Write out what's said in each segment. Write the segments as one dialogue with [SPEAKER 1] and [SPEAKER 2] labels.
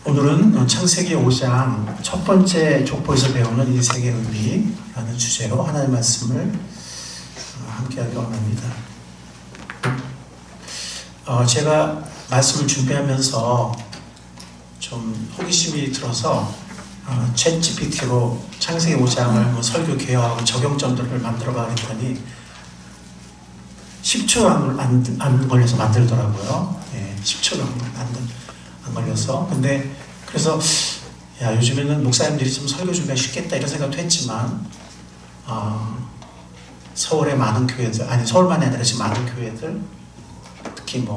[SPEAKER 1] 오늘은 창세기 5장 첫 번째 족보에서 배우는 인생의 의미라는 주제로 하나님의 말씀을 함께하기 원합니다. 제가 말씀을 준비하면서 좀 호기심이 들어서 챗GPT로 창세기 5장을 설교 개요하고 적용점들을 만들어봐 했더니 10초 안 걸려서 만들더라고요. 10초도 안 걸려서. 근데 그래서 요즘에는 목사님들이 좀 설교 준비가 쉽겠다 이런 생각도 했지만 서울의 많은 교회들, 아니 서울만이 아니라 지금 많은 교회들, 특히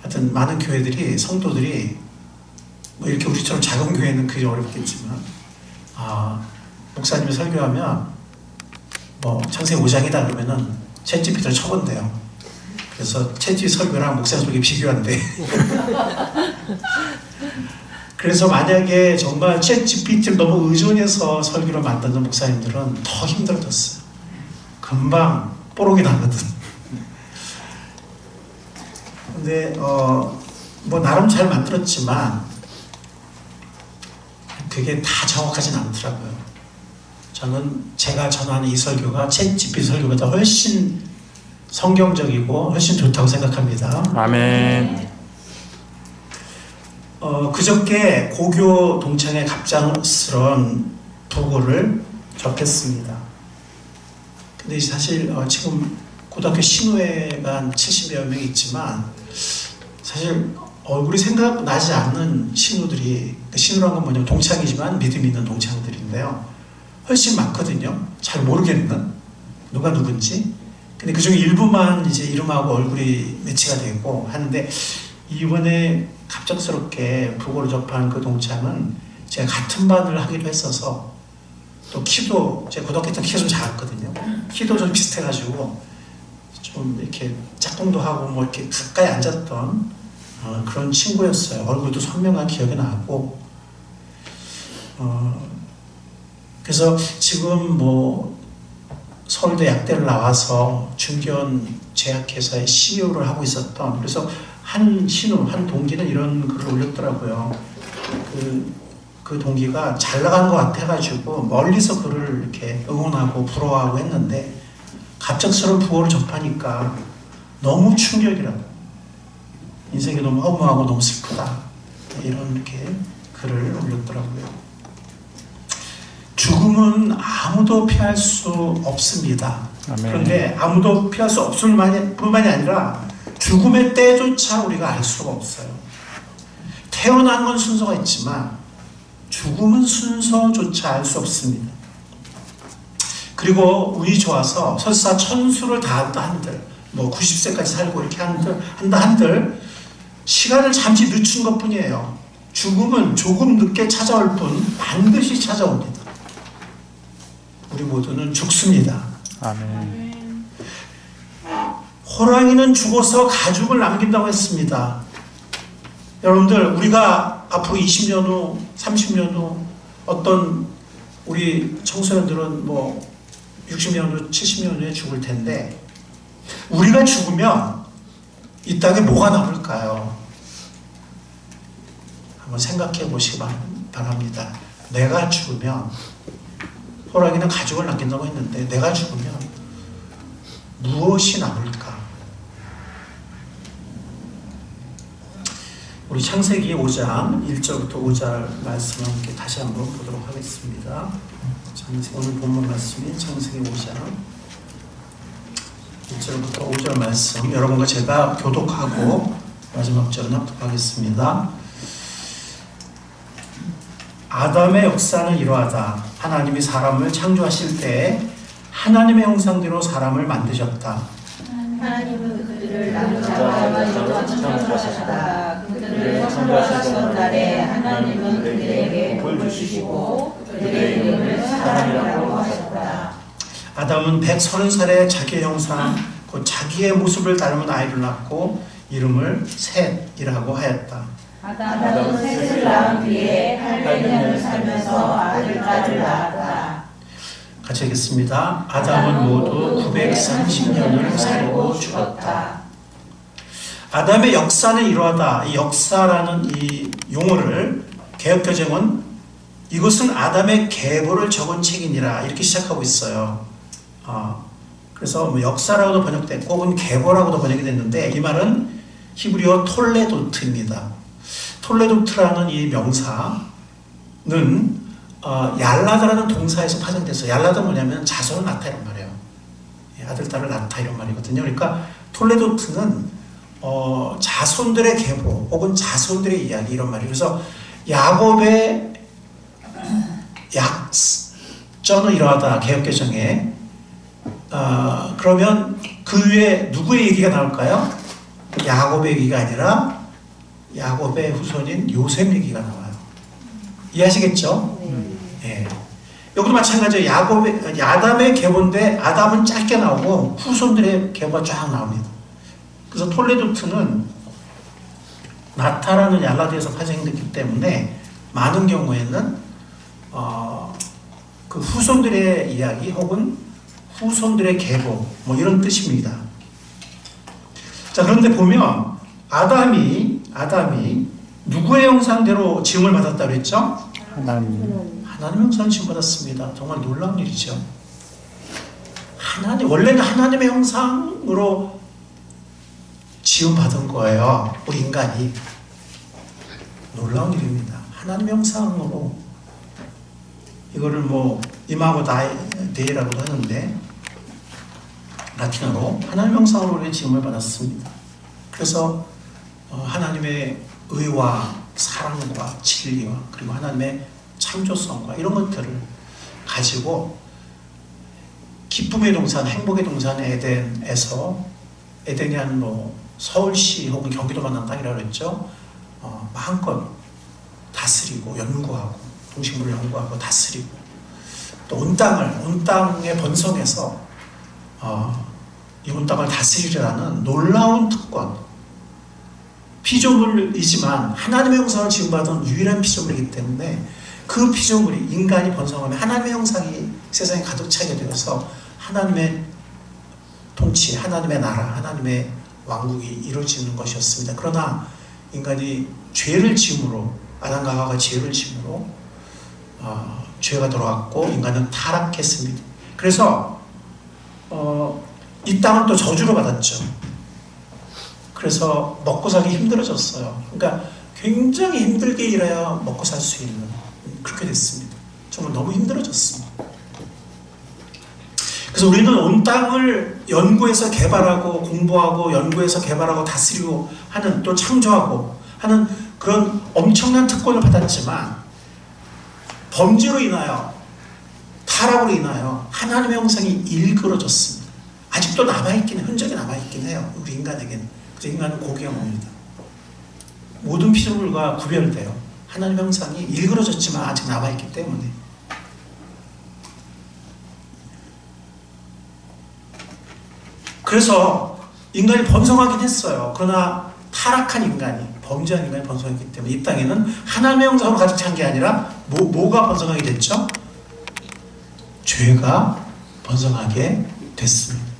[SPEAKER 1] 하여튼 많은 교회들이, 성도들이 이렇게 우리처럼 작은 교회는 그게 어렵겠지만 목사님이 설교하면 창세기 5장이다 그러면은 챗GPT를 쳐본대요. 그래서 챗GPT 설교랑 목사님 설교 비교한대. 그래서 만약에 정말 챗GPT를 너무 의존해서 설교를 만드는 목사님들은 더 힘들어졌어요. 금방 뽀록이 나거든. 근데 나름 잘 만들었지만 그게 다 정확하진 않더라고요. 저는 제가 전하는 이 설교가 챗GPT 설교보다 훨씬 성경적이고 훨씬 좋다고 생각합니다.
[SPEAKER 2] 아멘.
[SPEAKER 1] 그저께 고교 동창회 갑작스러운 부고를 접했습니다. 근데 사실 지금 고등학교 신우회가 한 70여 명이 있지만 사실 얼굴이 생각나지 않는 신우들이, 신우란 건 뭐냐면 동창이지만 믿음 있는 동창들인데요, 훨씬 많거든요. 잘 모르겠는 누가 누군지. 근데 그중에 일부만 이제 이름하고 얼굴이 매치가 되고 하는데, 이번에 갑작스럽게 부고를 접한 그 동창은 제가 같은 반을 하기로 했어서, 또 키도, 제가 고등학교 때 키가 좀 작았거든요. 키도 좀 비슷해가지고 좀 이렇게 짝꿍도 하고 이렇게 가까이 앉았던 그런 친구였어요. 얼굴도 선명한 기억이 나고. 그래서 지금 서울대 약대를 나와서 중견 제약회사의 CEO를 하고 있었던, 그래서 한 동기는 이런 글을 올렸더라고요. 그 동기가 잘 나간 것 같아가지고 멀리서 그를 이렇게 응원하고 부러워하고 했는데, 갑작스러운 부고를 접하니까 너무 충격이라고, 인생이 너무 허무하고 너무 슬프다, 이런 이렇게 글을 올렸더라고요. 죽음은 아무도 피할 수 없습니다. 아멘. 그런데 아무도 피할 수 없을 뿐만이 아니라 죽음의 때조차 우리가 알 수가 없어요. 태어난 건 순서가 있지만 죽음은 순서조차 알 수 없습니다. 그리고 운이 좋아서 설사 천수를 다한다 한들, 90세까지 살고 이렇게 한다 한들 시간을 잠시 늦춘 것 뿐이에요. 죽음은 조금 늦게 찾아올 뿐 반드시 찾아옵니다. 우리 모두는 죽습니다.
[SPEAKER 2] 아멘.
[SPEAKER 1] 호랑이는 죽어서 가죽을 남긴다고 했습니다. 여러분들, 우리가 앞으로 20년 후, 30년 후, 어떤 우리 청소년들은 60년 후, 70년 후에 죽을 텐데, 우리가 죽으면 이 땅에 뭐가 남을까요? 한번 생각해 보시기 바랍니다. 내가 죽으면, 호랑이는 가죽을 남긴다고 했는데 내가 죽으면 무엇이 남을까? 우리 창세기 5장 1절부터 5절 말씀을 함께 다시 한번 보도록 하겠습니다. 오늘 본문 말씀이 창세기 5장 1절부터 5절 말씀, 여러분과 제가 교독하고 마지막 절은 낭독하겠습니다. 아담의 역사는 이러하다. 하나님이 사람을 창조하실 때에 하나님의 형상대로 사람을 만드셨다.
[SPEAKER 3] 하나님은 그들을 남자와 여자로 창조하셨다. 그들을 창조하셨던 날에 하나님은 그들에게 복을 주시고 그들의 이름을 사람이라고 하셨다.
[SPEAKER 1] 아담은 130살에 자기의 형상, 곧 자기의 모습을 닮은 아이를 낳고 이름을 셋이라고 하였다.
[SPEAKER 3] 아담은 셋을 낳은 뒤에 800년을 살면서 아들까지 낳았다.
[SPEAKER 1] 같이 하겠습니다. 아담은 모두 930년을 살고 죽었다. 아담의 역사는 이러하다. 이 역사라는 이 용어를 개역개정은 이것은 아담의 계보를 적은 책이니라 이렇게 시작하고 있어요. 그래서 뭐 역사라고도 번역됐고 혹은 계보라고도 번역이 됐는데 이 말은 히브리어 톨레도트입니다. 톨레도트라는 이 명사는 얄라다라는 동사에서 파생돼서 얄라다 뭐냐면 자손을 낳다 이런 말이에요. 아들, 딸을 낳다 이런 말이거든요. 그러니까 톨레도트는 자손들의 계보 혹은 자손들의 이야기 이런 말이에요. 그래서 야곱의 약전은 이러하다 개역개정에 그러면 그 위에 누구의 얘기가 나올까요? 야곱의 얘기가 아니라 야곱의 후손인 요셉 얘기가 나와요. 이해하시겠죠? 예. 여기도 마찬가지예요. 아담의 계보인데 아담은 짧게 나오고 후손들의 계보가 쫙 나옵니다. 그래서 톨레도트는 나타라는 얄라드에서 파생됐기 때문에 많은 경우에는 그 후손들의 이야기 혹은 후손들의 계보 뭐 이런 뜻입니다. 자, 그런데 보면 아담이 누구의 형상대로 지음을 받았다고 그랬죠? 하나님 형상을 지음받았습니다. 정말 놀라운 일이죠. 원래는 하나님의 형상으로 지음받은 거예요. 우리 인간이. 놀라운 일입니다. 하나님의 형상으로. 이거를 뭐 이마고 데이라고도 하는데 라틴어로 하나님의 형상으로 우리 지음을 받았습니다. 그래서 하나님의 의와 사랑과 진리와 그리고 하나님의 창조성과 이런 것들을 가지고 기쁨의 동산, 행복의 동산 에덴에서 에덴이 한 뭐 서울시 혹은 경기도만 한 땅이라고 했죠. 마음껏 다스리고 연구하고 동식물을 연구하고 다스리고 또 온 땅에 번성해서 이 온 땅을 다스리려는 놀라운 특권, 피조물이지만 하나님의 형상을 지음받은 유일한 피조물이기 때문에 그 피조물이 인간이 번성하면 하나님의 형상이 세상에 가득 차게 되어서 하나님의 통치, 하나님의 나라, 하나님의 왕국이 이루어지는 것이었습니다. 그러나 인간이 죄를 지음으로 아담과 하와가 죄를 지음으로 죄가 들어왔고 인간은 타락했습니다. 그래서 이 땅은 또 저주를 받았죠. 그래서 먹고 살기 힘들어졌어요. 그러니까 굉장히 힘들게 일해야 먹고 살 수 있는 그렇게 됐습니다. 정말 너무 힘들어졌습니다. 그래서 우리는 온 땅을 연구해서 개발하고 공부하고 연구해서 개발하고 다스리고 하는 또 창조하고 하는 그런 엄청난 특권을 받았지만 범죄로 인하여 타락으로 인하여 하나님의 형상이 일그러졌습니다. 아직도 흔적이 남아있긴 해요. 우리 인간에게는. 그래서 인간은 고기가 뭡니다. 모든 피조물과 구별돼요. 하나님의 형상이 일그러졌지만 아직 남아있기 때문에. 그래서 인간이 번성하긴 했어요. 그러나 타락한 인간이, 범죄한 인간이 번성했기 때문에 이 땅에는 하나님의 형상으로 가득 찬 게 아니라 뭐가 번성하게 됐죠? 죄가 번성하게 됐습니다.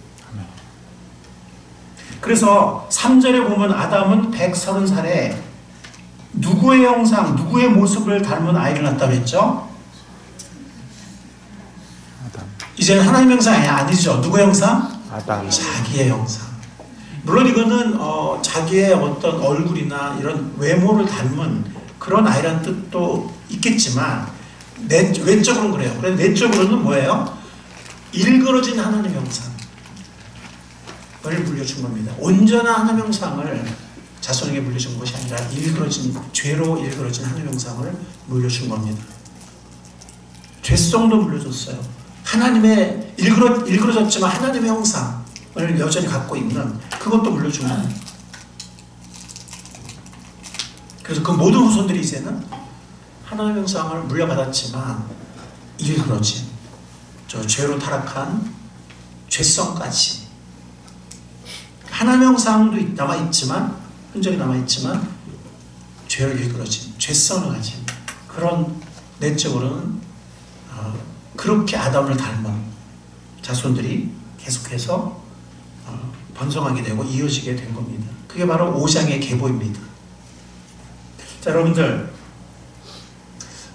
[SPEAKER 1] 그래서 3절에 보면 아담은 130살에 누구의 형상, 누구의 모습을 닮은 아이를 낳았다고 했죠? 이제는 하나님의 형상이 아니죠. 누구의 형상?
[SPEAKER 2] 아담.
[SPEAKER 1] 자기의 형상. 물론 이거는 자기의 어떤 얼굴이나 이런 외모를 닮은 그런 아이라는 뜻도 있겠지만 외적으로는 그래요. 그래서 내적으로는 뭐예요? 일그러진 하나님의 형상을 물려준 겁니다. 온전한 하나님의 형상을 자손에게 물려준 것이 아니라 죄로 일그러진 하나님의 형상을 물려준 겁니다. 죄성도 물려줬어요. 하나님의 일그러졌지만 하나님의 형상을 여전히 갖고 있는 그것도 물려준 겁니다. 그래서 그 모든 후손들이 이제는 하나님의 형상을 물려받았지만 일그러진 저 죄로 타락한 죄성까지 하나님의 형상도 남아있지만 흔적이 남아있지만 죄를 일그러진 죄성을 가진 그런 내적으로는 그렇게 아담을 닮은 자손들이 계속해서 번성하게 되고 이어지게 된 겁니다. 그게 바로 5장의 계보입니다. 자, 여러분들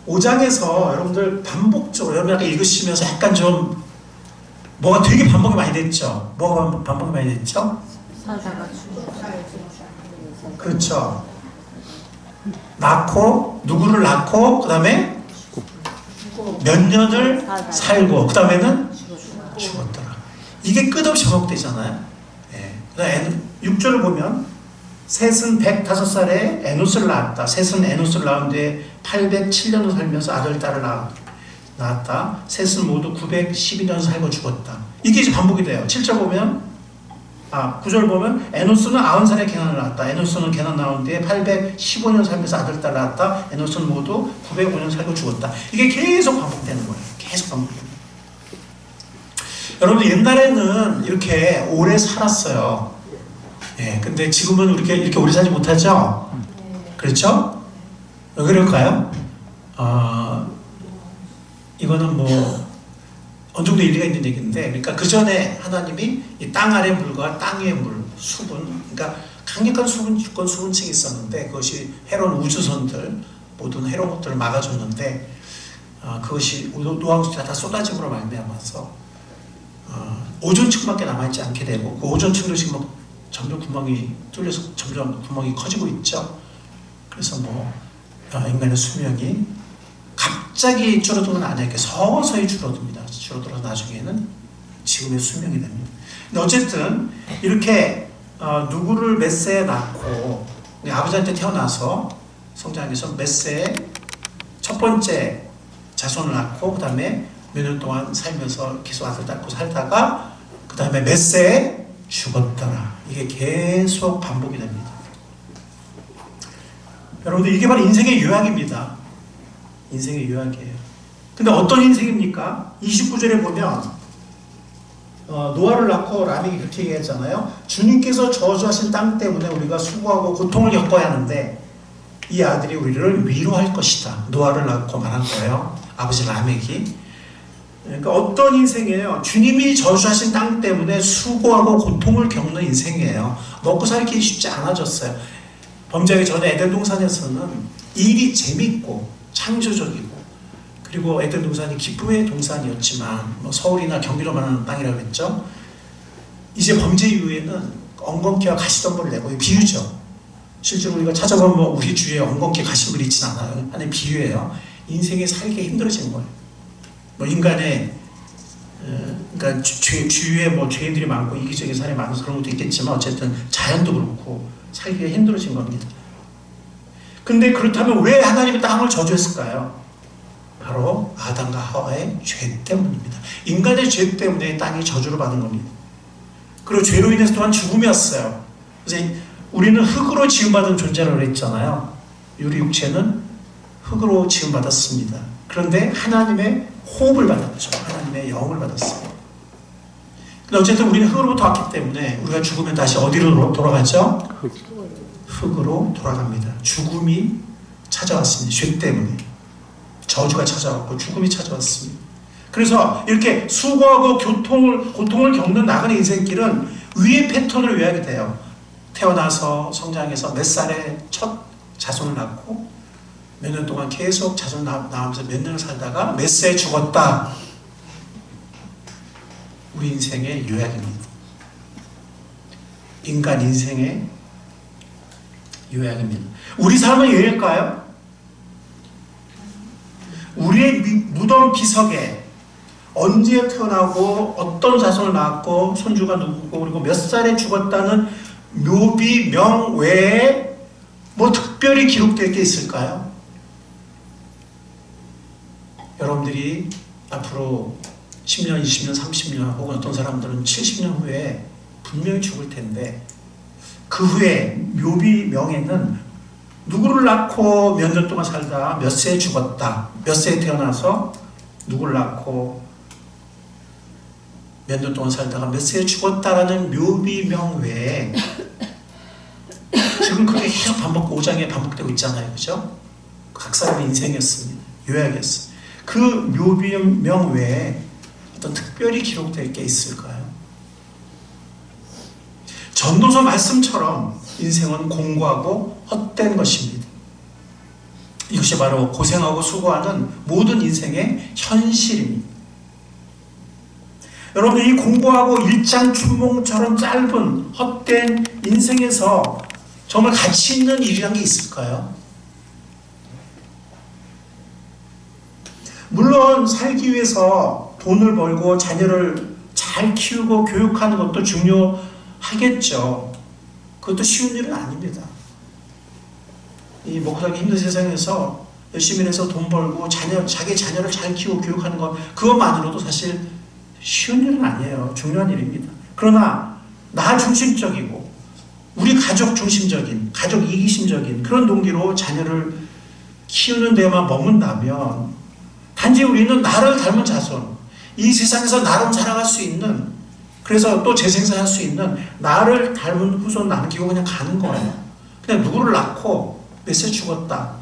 [SPEAKER 1] 5장에서 여러분들 반복적으로 여러분 아까 읽으시면서 약간 좀 뭐가 되게 반복이 많이 됐죠? 뭐가 반복이 많이 됐죠?
[SPEAKER 3] 사자가 죽어.
[SPEAKER 1] 그렇죠. 낳고 누구를 낳고 그 다음에 몇 년을 살고 그 다음에는 죽었더라. 이게 끝없이 반복되잖아요. 예. 그다음에 6절을 보면 셋은 105살에 에노스를 낳았다. 셋은 에노스를 낳은 뒤에 807년을 살면서 아들, 딸을 낳았다. 셋은 모두 912년 살고 죽었다. 이게 이제 반복이 돼요. 7절 보면 9절 보면 에노스는 90살에 게난을 낳았다. 에노스는 게난 낳은 뒤에 815년 살면서 아들, 딸을 낳았다. 에노스는 모두 905년 살고 죽었다. 이게 계속 반복되는 거예요. 계속 반복됩니다. 여러분들 옛날에는 이렇게 오래 살았어요. 예, 근데 지금은 이렇게 오래 살지 못하죠? 그렇죠? 왜 그럴까요? 이거는 뭐 어느 정도 일리가 있는 얘기인데, 그러니까 그 전에 하나님이 이 땅 아래 물과 땅 위의 물, 수분, 그러니까 강력한 수분층이 있었는데 그것이 해로운 우주선들, 모든 해로운 것들을 막아줬는데 그것이 노왕수가 다 쏟아짐으로 말미암아서 오존층밖에 남아있지 않게 되고, 그 오존층도 지금 점점 구멍이 뚫려서 점점 구멍이 커지고 있죠. 그래서 인간의 수명이 갑자기 줄어든 건 아니에요. 이렇게 서서히 줄어듭니다. 줄어들어서 나중에는 지금의 수명이 됩니다. 근데 어쨌든 이렇게 누구를 메세에 낳고 아버지한테 태어나서 성장해서 메세에 첫 번째 자손을 낳고 그 다음에 몇 년 동안 살면서 계속 아들 낳고 살다가 그 다음에 메세에 죽었더라. 이게 계속 반복이 됩니다. 여러분들 이게 바로 인생의 요약입니다. 인생의 요약이에요. 근데 어떤 인생입니까? 29절에 보면 노아를 낳고 라멕이 그렇게 얘기했잖아요. 주님께서 저주하신 땅 때문에 우리가 수고하고 고통을 겪어야 하는데 이 아들이 우리를 위로할 것이다. 노아를 낳고 말한 거예요. 아버지 라멕이. 그러니까 어떤 인생이에요? 주님이 저주하신 땅 때문에 수고하고 고통을 겪는 인생이에요. 먹고 살기 쉽지 않아졌어요. 범죄하기 전에 에덴 동산에서는 일이 재밌고 창조적이고, 그리고 에덴 동산이 기쁨의 동산이었지만 서울이나 경기도만 하는 땅이라고 했죠. 이제 범죄 이후에는 엉겅퀴와 가시덤불을 내고, 비유죠. 실제로 우리가 찾아보면 우리 주위에 엉겅퀴 가시덤불이 있진 않아요. 하나의 비유예요. 인생이 살기가 힘들어지는 거예요. 인간의 그러니까 주위에 죄인들이 많고 이기적인 사람이 많아서 그런 것도 있겠지만 어쨌든 자연도 그렇고 살기가 힘들어진 겁니다. 근데 그렇다면 왜 하나님이 땅을 저주했을까요? 바로 아담과 하와의 죄 때문입니다. 인간의 죄 때문에 땅이 저주를 받은 겁니다. 그리고 죄로 인해서 또한 죽음이 왔어요. 그래서 우리는 흙으로 지음받은 존재라고 했잖아요. 우리 육체는 흙으로 지음받았습니다. 그런데 하나님의 호흡을 받았죠. 하나님의 영을 받았어요. 근데 어쨌든 우리는 흙으로부터 왔기 때문에 우리가 죽으면 다시 어디로 돌아가죠? 흙으로 돌아갑니다. 죽음이 찾아왔습니다. 죄 때문에. 저주가 찾아왔고 죽음이 찾아왔습니다. 그래서 이렇게 수고하고 고통을 겪는 나그네 인생길은 위의 패턴을 요약이 돼요. 태어나서 성장해서 몇 살에 첫 자손을 낳고 몇 년 동안 계속 자손 낳으면서 몇 년을 살다가 몇 세에 죽었다. 우리 인생의 요약입니다. 인간 인생의 요약입니다. 우리 삶은 요약일까요? 우리의 무덤 비석에 언제 태어나고 어떤 자손을 낳았고 손주가 누구고 그리고 몇 살에 죽었다는 묘비명 외에 특별히 기록될 게 있을까요? 여러분들이 앞으로 10년, 20년, 30년 혹은 어떤 사람들은 70년 후에 분명히 죽을 텐데 그 후에 묘비명에는 누구를 낳고 몇 년 동안 살다 몇 세에 죽었다, 몇 세에 태어나서 누구를 낳고 몇 년 동안 살다가 몇 세에 죽었다라는 묘비명 외에 지금 그게 계속 5장에 반복되고 있잖아요. 그죠? 각 사람의 인생이었습니다. 요약이었어요. 그 묘비명 외에 어떤 특별히 기록될 게 있을까요? 전도서 말씀처럼 인생은 공고하고 헛된 것입니다. 이것이 바로 고생하고 수고하는 모든 인생의 현실입니다. 여러분, 이 공고하고 일장춘몽처럼 짧은 헛된 인생에서 정말 가치 있는 일이란 게 있을까요? 물론 살기 위해서 돈을 벌고 자녀를 잘 키우고 교육하는 것도 중요하겠죠. 그것도 쉬운 일은 아닙니다. 이 먹고 살기 힘든 세상에서 열심히 해서 돈 벌고 자기 자녀를 잘 키우고 교육하는 것, 그것만으로도 사실 쉬운 일은 아니에요. 중요한 일입니다. 그러나 나 중심적이고 우리 가족 중심적인, 가족 이기심적인 그런 동기로 자녀를 키우는 데만 머문다면 단지 우리는 나를 닮은 자손, 이 세상에서 나름 살아갈 수 있는, 그래서 또 재생산할 수 있는 나를 닮은 후손 남기고 그냥 가는 거예요. 그냥 누구를 낳고 몇 세 죽었다.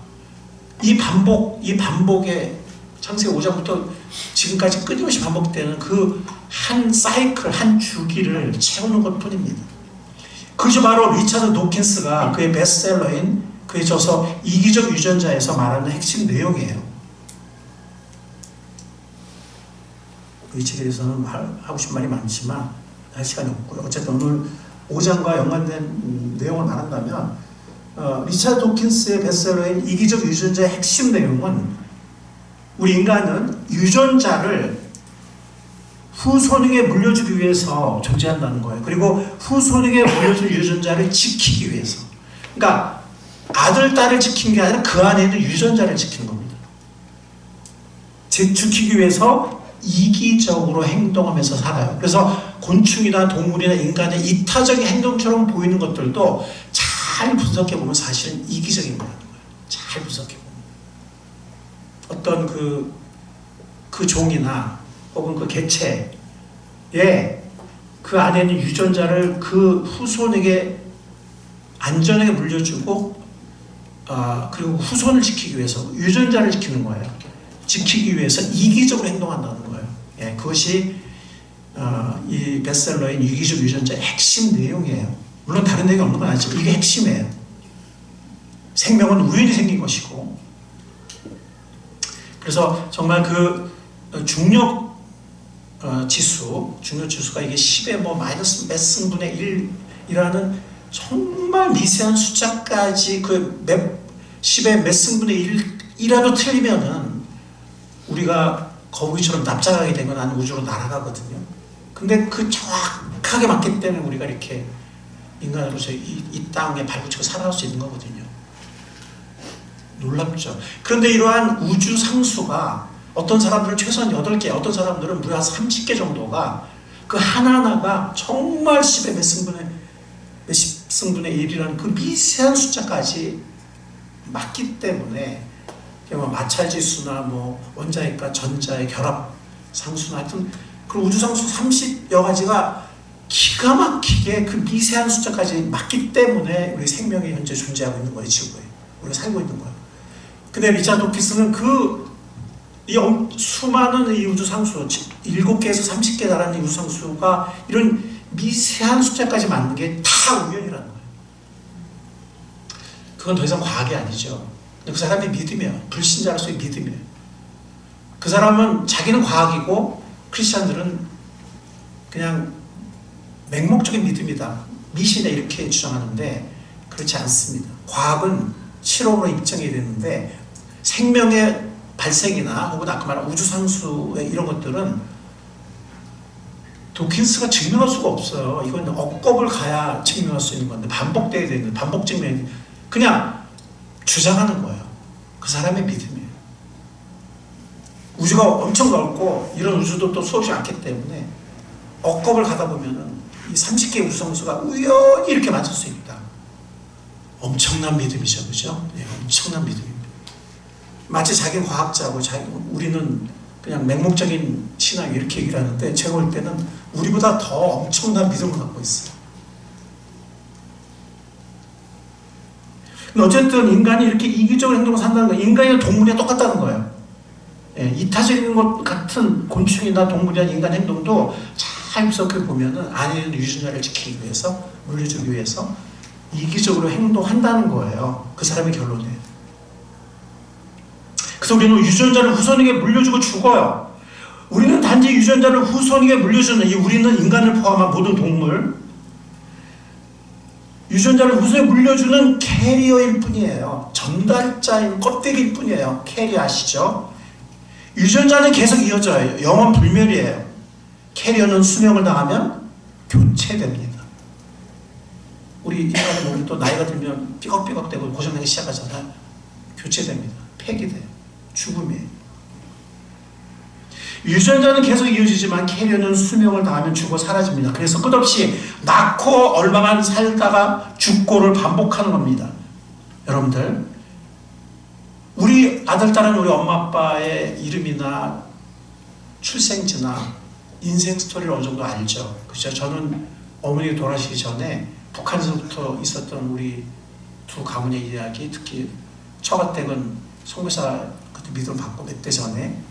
[SPEAKER 1] 이 반복의 창세기 5장부터 지금까지 끊임없이 반복되는 그 한 사이클, 한 주기를 채우는 것 뿐입니다. 그것이 바로 리차드 도킨스가 그의 베스트셀러인 그의 저서 이기적 유전자에서 말하는 핵심 내용이에요. 이 책에 대해서는 하고 싶은 말이 많지만 할 시간이 없고요. 어쨌든 오늘 5장과 연관된 내용을 말한다면 리차드 도킨스의 베스트셀러인 이기적 유전자의 핵심 내용은 우리 인간은 유전자를 후손에게 물려주기 위해서 존재한다는 거예요. 그리고 후손에게 물려준 유전자를 지키기 위해서. 그러니까 아들, 딸을 지키는 게 아니라 그 안에 있는 유전자를 지키는 겁니다. 지키기 위해서 이기적으로 행동하면서 살아요. 그래서 곤충이나 동물이나 인간의 이타적인 행동처럼 보이는 것들도 잘 분석해보면 사실은 이기적인 거라는 거예요. 잘 분석해보면. 어떤 그 종이나 혹은 그 개체에 그 안에 있는 유전자를 그 후손에게 안전하게 물려주고 그리고 후손을 지키기 위해서 유전자를 지키는 거예요. 지키기 위해서 이기적으로 행동한다는 거예요. 예, 그것이 이 베스트셀러인 이기적 유전자의 핵심 내용이에요. 물론 다른 내용이 없는 건 아니지만 이게 핵심이에요. 생명은 우연히 생긴 것이고, 그래서 정말 그 중력 지수가 이게 10의 뭐 마이너스 몇 승분의 1이라는 정말 미세한 숫자까지 그 10의 몇 승분의 1이라도 틀리면은 우리가 거북이처럼 납작하게 되면 나는 우주로 날아가거든요. 근데 그 정확하게 맞기 때문에 우리가 이렇게 인간으로서 이 땅에 발붙이고 살아갈 수 있는 거거든요. 놀랍죠. 그런데 이러한 우주 상수가 어떤 사람들은 최소한 8개, 어떤 사람들은 무려 한 30개 정도가 그 하나하나가 정말 10의 몇십 승분의 1이라는 그 미세한 숫자까지 맞기 때문에 뭐 마찰지수나 뭐 원자핵과 전자의 결합 상수나 하여튼 그 우주상수 30여 가지가 기가 막히게 그 미세한 숫자까지 맞기 때문에 우리 생명이 현재 존재하고 있는 거예요. 지구에. 우리가 살고 있는 거예요. 근데 리차드 도킨스는 이 수많은 이 우주상수 7개에서 30개 달하는 우주상수가 이런 미세한 숫자까지 맞는 게 다 우연이라는 거예요. 그건 더 이상 과학이 아니죠. 그 사람의 믿음이에요. 불신자로서의 믿음이에요. 그 사람은 자기는 과학이고 크리스찬들은 그냥 맹목적인 믿음이다, 미신이다 이렇게 주장하는데 그렇지 않습니다. 과학은 실험으로 입증해야 되는데 생명의 발생이나 혹은 아까 말한 우주상수의 이런 것들은 도킨스가 증명할 수가 없어요. 이건 억겁을 가야 증명할 수 있는 건데 반복돼야 되는 반복 증명이 그냥 주장하는 거예요. 그 사람의 믿음이에요. 우주가 엄청 넓고 이런 우주도 또 수없이 많기 때문에 억겁을 가다 보면은 이 30개의 우주상수가 우연히 이렇게 맞을 수 있다. 엄청난 믿음이죠. 그죠? 네, 엄청난 믿음입니다. 마치 자기는 과학자고 우리는 그냥 맹목적인 신앙 이렇게 얘기를 하는데 제가 볼 때는 우리보다 더 엄청난 믿음을 갖고 있어요. 어쨌든 인간이 이렇게 이기적으로 행동을 산다는 건 인간이나 동물이나 똑같다는 거예요. 예, 이타적인 것 같은 곤충이나 동물이나 인간 행동도 잘 분석해 보면은 안에 있는 유전자를 지키기 위해서, 물려주기 위해서 이기적으로 행동한다는 거예요. 그 사람의 결론이에요. 그래서 우리는 유전자를 후손에게 물려주고 죽어요. 우리는 단지 유전자를 후손에게 물려주는, 우리는 인간을 포함한 모든 동물, 유전자를 후손에 물려주는 캐리어일 뿐이에요. 전달자인 껍데기일 뿐이에요. 캐리어 아시죠? 유전자는 계속 이어져요. 영원 불멸이에요. 캐리어는 수명을 당하면 교체됩니다. 우리 인간의 몸이 또 나이가 들면 삐걱삐걱대고 고장나기 시작하잖아요. 교체됩니다. 폐기돼요. 죽음이에요. 유전자는 계속 이어지지만 캐리어는 수명을 다하면 죽어 사라집니다. 그래서 끝없이 낳고 얼마만 살다가 죽고를 반복하는 겁니다. 여러분들, 우리 아들, 딸은 우리 엄마 아빠의 이름이나 출생지나 인생 스토리를 어느 정도 알죠. 그죠? 저는 어머니가 돌아가시기 전에 북한에서부터 있었던 우리 두 가문의 이야기, 특히 처가댁은 선교사 그때 믿음을 받고 몇 대 전에,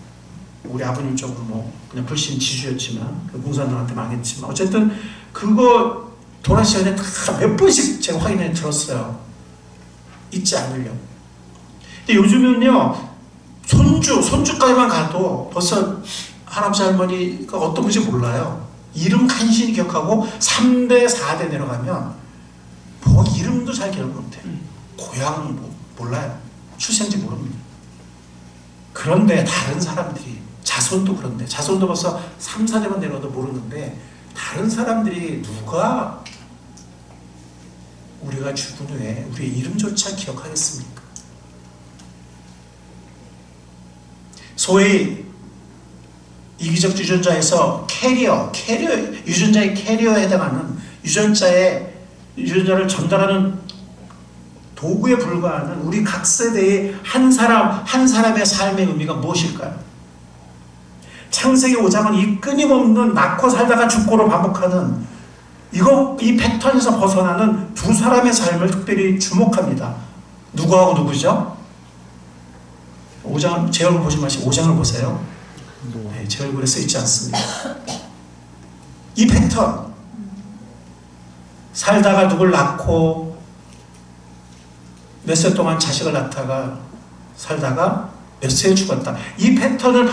[SPEAKER 1] 우리 아버님 쪽은 뭐 그냥 불신 지주였지만 그 공산당한테 망했지만 어쨌든 그거 돌아가시기 전에 다 몇 번씩 제가 확인해 들었어요. 잊지 않으려고. 근데 요즘은요, 손주까지만 가도 벌써 할아버지 할머니가 어떤 분인지 몰라요. 이름 간신히 기억하고 3대 4대 내려가면 뭐 이름도 잘 기억 못해요. 고향 몰라요. 출생지 모릅니다. 그런데 다른 사람들이, 자손도 그런데, 자손도 벌써 3, 4대만 내려가도 모르는데, 다른 사람들이 누가 우리가 죽은 후에 우리의 이름조차 기억하겠습니까? 소위 이기적 유전자에서 유전자의 캐리어에 해당하는 유전자를 전달하는 도구에 불과하는 우리 각 세대의 한 사람의 삶의 의미가 무엇일까요? 창세기 5장은 이 끊임없는 낳고 살다가 죽고를 반복하는 이 패턴에서 벗어나는 두 사람의 삶을 특별히 주목합니다. 누구하고 누구죠? 5장, 제 얼굴 보지 마시고 5장을 보세요. 네, 제 얼굴에 쓰이지 않습니다. 이 패턴, 살다가 누굴 낳고 몇 세 동안 자식을 낳다가 살다가 몇 세에 죽었다. 이 패턴을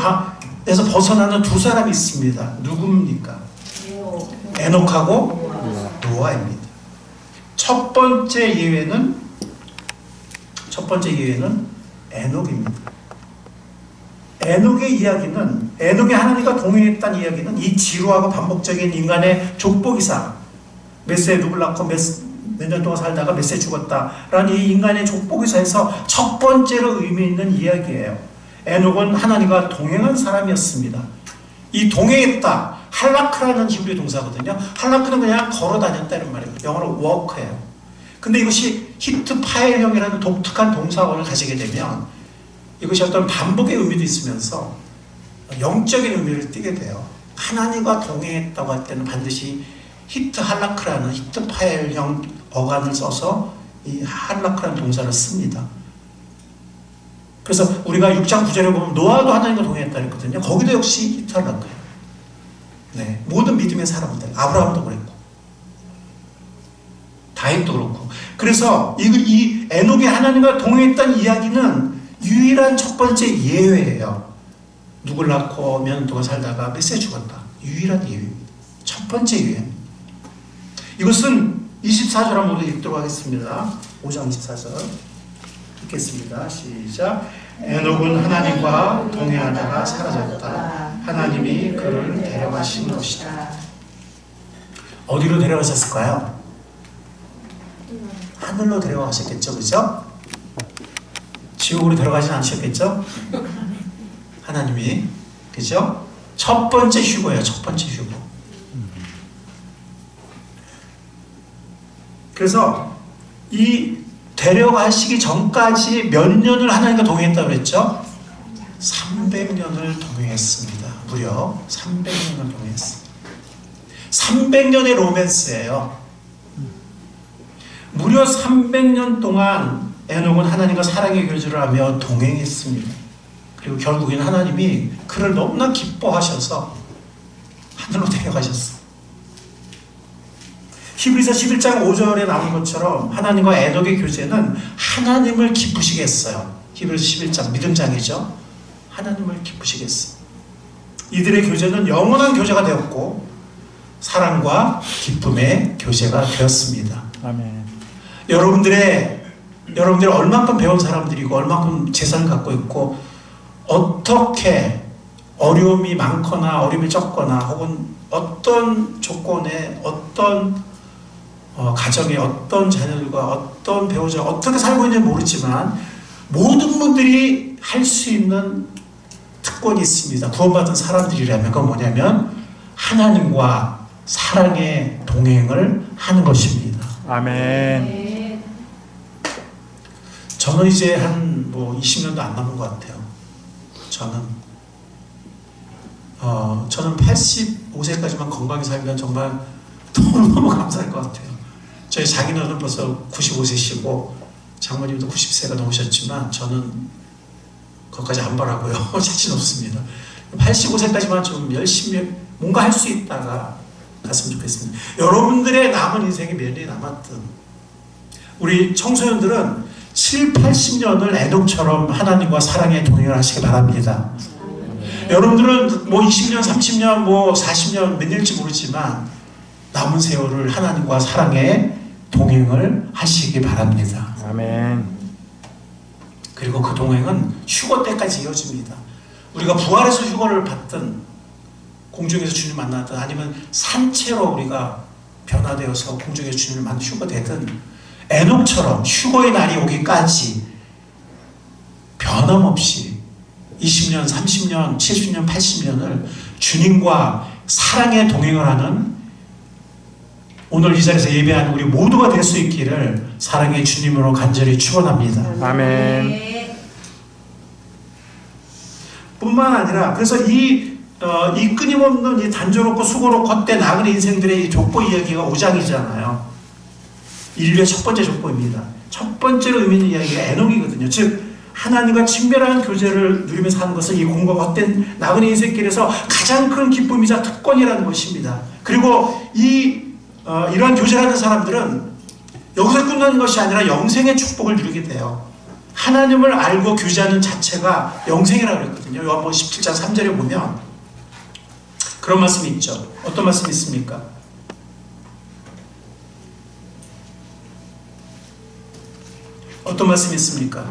[SPEAKER 1] 에서 벗어나는 두 사람이 있습니다. 누굽니까? 에녹하고 노아입니다. 첫 번째 예외는 에녹입니다. 에녹의 하나님과 동행했다는 이야기는 이 지루하고 반복적인 인간의 족보기사, 몇 세에 누굴 낳고 몇 년 동안 살다가 몇 세 죽었다라는 이 인간의 족보기사에서 첫 번째로 의미 있는 이야기예요. 에녹은 하나님과 동행한 사람이었습니다. 이 동행했다, 할라크라는 히브리 동사거든요. 할라크는 그냥 걸어 다녔다 이런 말이에요. 영어로 walk예요. 근데 이것이 히트 파일형이라는 독특한 동사원을 가지게 되면 이것이 어떤 반복의 의미도 있으면서 영적인 의미를 띠게 돼요. 하나님과 동행했다고 할 때는 반드시 할라크라는 히트 파일형 어간을 써서 이 할라크라는 동사를 씁니다. 그래서 우리가 6장 9절에 보면 노아도 하나님과 동행했다 했거든요. 거기도 역시 히트 할라크예요. 네, 모든 믿음의 사람들, 아브라함도 그랬고 다윗도 그렇고. 그래서 이 에녹이 하나님과 동행했다는 이야기는 유일한 첫 번째 예외예요. 누굴 낳고 몇 년 동안 살다가 몇 세 죽었다. 유일한 예외입니다. 첫 번째 예외입니다. 이것은 24절 한번 읽도록 하겠습니다. 5장 24절 읽겠습니다. 시작. 에녹은 하나님과 동행하다가 사라졌다. 하나님이 그를 데려가신 것이다. 어디로 데려가셨을까요? 하늘로 데려가셨겠죠, 그죠? 지옥으로 데려가진 않으셨겠죠? 하나님이, 그죠? 첫 번째 휴거예요, 첫 번째 휴거. 그래서 이 데려가시기 전까지 몇 년을 하나님과 동행했다고 그랬죠? 300년을 동행했습니다. 무려 300년을 동행했습니다. 300년의 로맨스예요. 무려 300년 동안 에녹은 하나님과 사랑의 교제를 하며 동행했습니다. 그리고 결국엔 하나님이 그를 너무나 기뻐하셔서 하늘로 데려가셨어요. 히브리서 11장 5절에 나온 것처럼 하나님과 에녹의 교제는 하나님을 기쁘시게 했어요. 히브리서 11장 믿음장이죠. 하나님을 기쁘시게 했어요. 이들의 교제는 영원한 교제가 되었고 사랑과 기쁨의 교제가 되었습니다.
[SPEAKER 2] 아멘.
[SPEAKER 1] 여러분들이 얼만큼 배운 사람들이고 얼만큼 재산을 갖고 있고 어떻게 어려움이 많거나 어려움이 적거나 혹은 어떤 조건에 어떤 가정에 어떤 자녀들과 어떤 배우자가 어떻게 살고 있는지 모르지만 모든 분들이 할 수 있는 특권이 있습니다. 구원받은 사람들이라면 그건 뭐냐면 하나님과 사랑의 동행을 하는 것입니다.
[SPEAKER 2] 아멘.
[SPEAKER 1] 저는 이제 한 20년도 안 남은 것 같아요. 저는 85세까지만 건강히 살면 정말 너무너무 감사할 것 같아요. 저희 장인어른 벌써 95세시고 장모님도 90세가 넘으셨지만 저는 그것까지 안 바라고요. 자신 없습니다. 85세까지만 좀 열심히 뭔가 할 수 있다가 갔으면 좋겠습니다. 여러분들의 남은 인생이 몇 년이 남았든 우리 청소년들은 7, 80년을 에녹처럼 하나님과 사랑의 동행을 하시기 바랍니다. 여러분들은 20년, 30년, 40년 몇 년일지 모르지만 남은 세월을 하나님과 사랑의 동행을 하시기 바랍니다.
[SPEAKER 2] 아멘.
[SPEAKER 1] 그리고 그 동행은 휴거 때까지 이어집니다. 우리가 부활해서 휴거를 받든 공중에서 주님 만나든 아니면 산채로 우리가 변화되어서 공중에서 주님을 만나 휴거되든 에녹처럼 휴거의 날이 오기까지 변함없이 20년, 30년, 70년, 80년을 주님과 사랑의 동행을 하는 오늘 이 자리에서 예배하는 우리 모두가 될 수 있기를 사랑의 주님으로 간절히 축원합니다.
[SPEAKER 2] 아멘.
[SPEAKER 1] 뿐만 아니라 그래서 이 끊임없는 이 단조롭고 수고롭고 헛된 나그네 인생들의 이 족보 이야기가 5장이잖아요. 인류의 첫 번째 족보입니다. 첫 번째로 의미 있는 이야기가 에녹이거든요. 즉 하나님과 친밀한 교제를 누리며 사는 것은 이 공고가 헛된 나그네 인생길에서 가장 큰 기쁨이자 특권이라는 것입니다. 그리고 이러한 교제를 하는 사람들은 여기서 끝나는 것이 아니라 영생의 축복을 누리게 돼요. 하나님을 알고 교제하는 자체가 영생이라고 그랬거든요. 요한복음 17장 3절에 보면 그런 말씀이 있죠. 어떤 말씀이 있습니까? 어떤 말씀이 있습니까?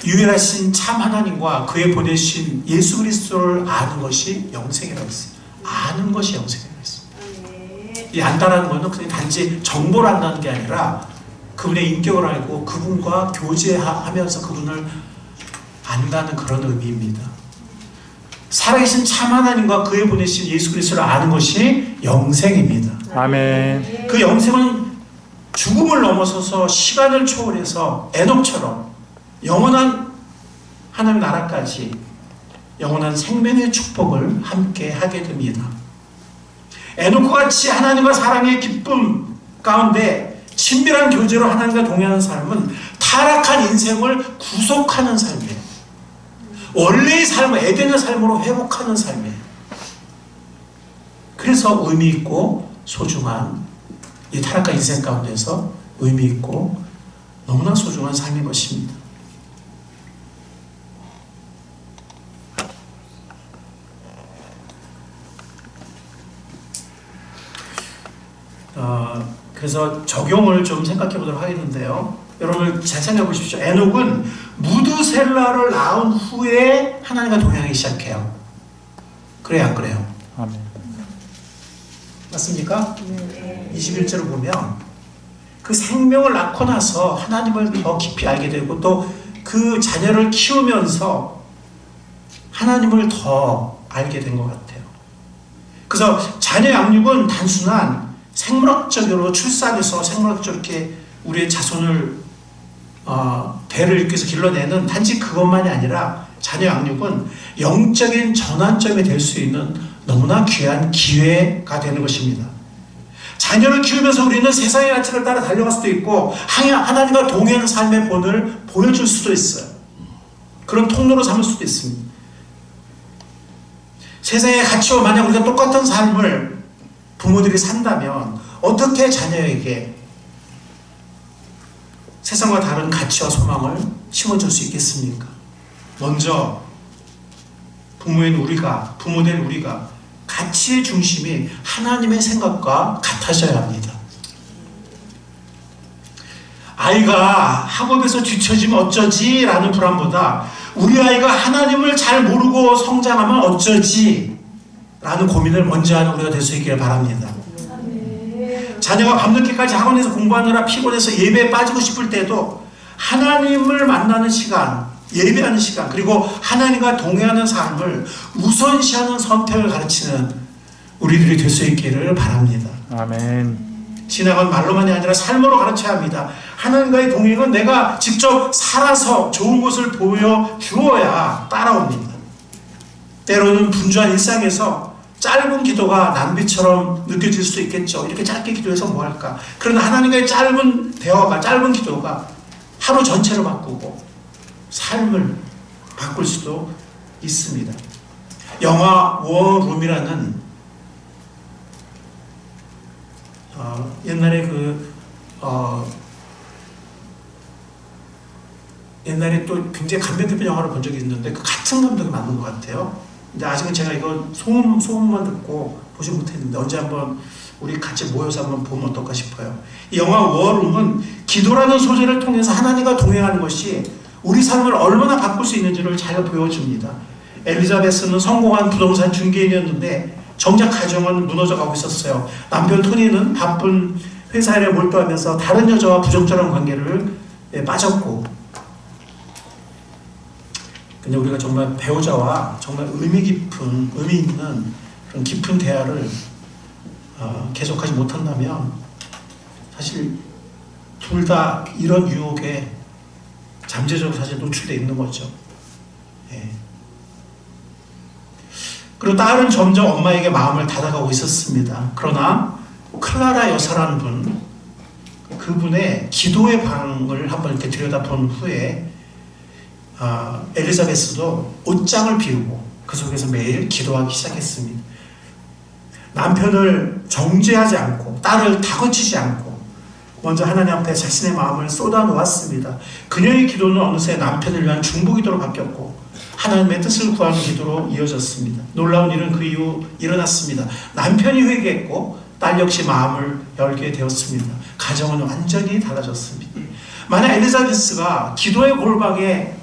[SPEAKER 1] 유일하신 참 하나님과 그의 보내신 예수 그리스도를 아는 것이 영생이라고 했어요. 아는 것이 영생이라고 했어요. 이 안다라는 것은 그냥 단지 정보를 안다는 게 아니라 그분의 인격을 알고 그분과 교제하면서 그분을 안다는 그런 의미입니다. 살아계신 참 하나님과 그의 보내신 예수 그리스도를 아는 것이 영생입니다.
[SPEAKER 2] 아멘.
[SPEAKER 1] 그 영생은 죽음을 넘어서서 시간을 초월해서 에녹처럼 영원한 하나님의 나라까지 영원한 생명의 축복을 함께 하게 됩니다. 에녹과 같이 하나님과 사랑의 기쁨 가운데 친밀한 교제로 하나님과 동행하는 삶은 타락한 인생을 구속하는 삶이에요. 원래의 삶을 에덴의 삶으로 회복하는 삶이에요. 그래서 의미 있고 소중한 이 타락한 인생 가운데서 의미 있고 너무나 소중한 삶인 것입니다. 그래서 적용을 좀 생각해 보도록 하겠는데요. 여러분 잘 생각해 보십시오. 에녹은 무드셀라를 낳은 후에 하나님과 동행하기 시작해요. 그래요, 안 그래요?
[SPEAKER 2] 아멘.
[SPEAKER 1] 맞습니까? 21절을 보면 그 생명을 낳고 나서 하나님을 더 깊이 알게 되고 또 그 자녀를 키우면서 하나님을 더 알게 된 것 같아요. 그래서 자녀 양육은 단순한 생물학적으로 출산해서 생물학적으로 이렇게 우리의 자손을 대를 이렇게 해서 길러내는 단지 그것만이 아니라 자녀 양육은 영적인 전환점이 될 수 있는 너무나 귀한 기회가 되는 것입니다. 자녀를 키우면서 우리는 세상의 가치를 따라 달려갈 수도 있고 하나님과 동행하는 삶의 본을 보여줄 수도 있어요. 그런 통로로 삼을 수도 있습니다. 세상의 가치와 만약 우리가 똑같은 삶을 부모들이 산다면 어떻게 자녀에게 세상과 다른 가치와 소망을 심어줄 수 있겠습니까? 먼저 부모된 우리가 가치의 중심이 하나님의 생각과 같아져야 합니다. 아이가 학업에서 뒤처지면 어쩌지? 라는 불안보다 우리 아이가 하나님을 잘 모르고 성장하면 어쩌지? 라는 고민을 먼저 하는 우리가 될 수 있기를 바랍니다. 자녀가 밤늦게까지 학원에서 공부하느라 피곤해서 예배에 빠지고 싶을 때도 하나님을 만나는 시간, 예배하는 시간, 그리고 하나님과 동행하는 삶을 우선시하는 선택을 가르치는 우리들이 될 수 있기를 바랍니다.
[SPEAKER 2] 아멘.
[SPEAKER 1] 신학은 말로만이 아니라 삶으로 가르쳐야 합니다. 하나님과의 동행은 내가 직접 살아서 좋은 것을 보여주어야 따라옵니다. 때로는 분주한 일상에서 짧은 기도가 낭비처럼 느껴질 수도 있겠죠. 이렇게 짧게 기도해서 뭐 할까? 그러나 하나님과의 짧은 대화가, 짧은 기도가 하루 전체를 바꾸고 삶을 바꿀 수도 있습니다. 영화 워룸이라는 옛날에 옛날에 또 굉장히 감명 깊은 영화를 본 적이 있는데 그 같은 감독이 맞는 것 같아요. 근데 아직은 제가 이거 소문만 듣고 보지 못했는데 언제 한번 우리 같이 모여서 한번 보면 어떨까 싶어요. 이 영화 워룸은 기도라는 소재를 통해서 하나님과 동행하는 것이 우리 삶을 얼마나 바꿀 수 있는지를 잘 보여줍니다. 엘리자베스는 성공한 부동산 중개인이었는데 정작 가정은 무너져가고 있었어요. 남편 토니는 바쁜 회사 일에 몰두하면서 다른 여자와 부적절한 관계를 빠졌고, 근데 우리가 정말 배우자와 정말 의미 있는 그런 깊은 대화를 계속하지 못한다면 사실 둘 다 이런 유혹에 잠재적으로 사실 노출되어 있는 거죠. 예. 그리고 딸은 점점 엄마에게 마음을 닫아가고 있었습니다. 그러나 클라라 여사라는 분, 그분의 기도의 방을 한번 이렇게 들여다본 후에 엘리자베스도 옷장을 비우고 그 속에서 매일 기도하기 시작했습니다. 남편을 정죄하지 않고 딸을 다그치지 않고 먼저 하나님 앞에 자신의 마음을 쏟아놓았습니다. 그녀의 기도는 어느새 남편을 위한 중보기도로 바뀌었고 하나님의 뜻을 구하는 기도로 이어졌습니다. 놀라운 일은 그 이후 일어났습니다. 남편이 회개했고 딸 역시 마음을 열게 되었습니다. 가정은 완전히 달라졌습니다. 만약 엘리자베스가 기도의 골방에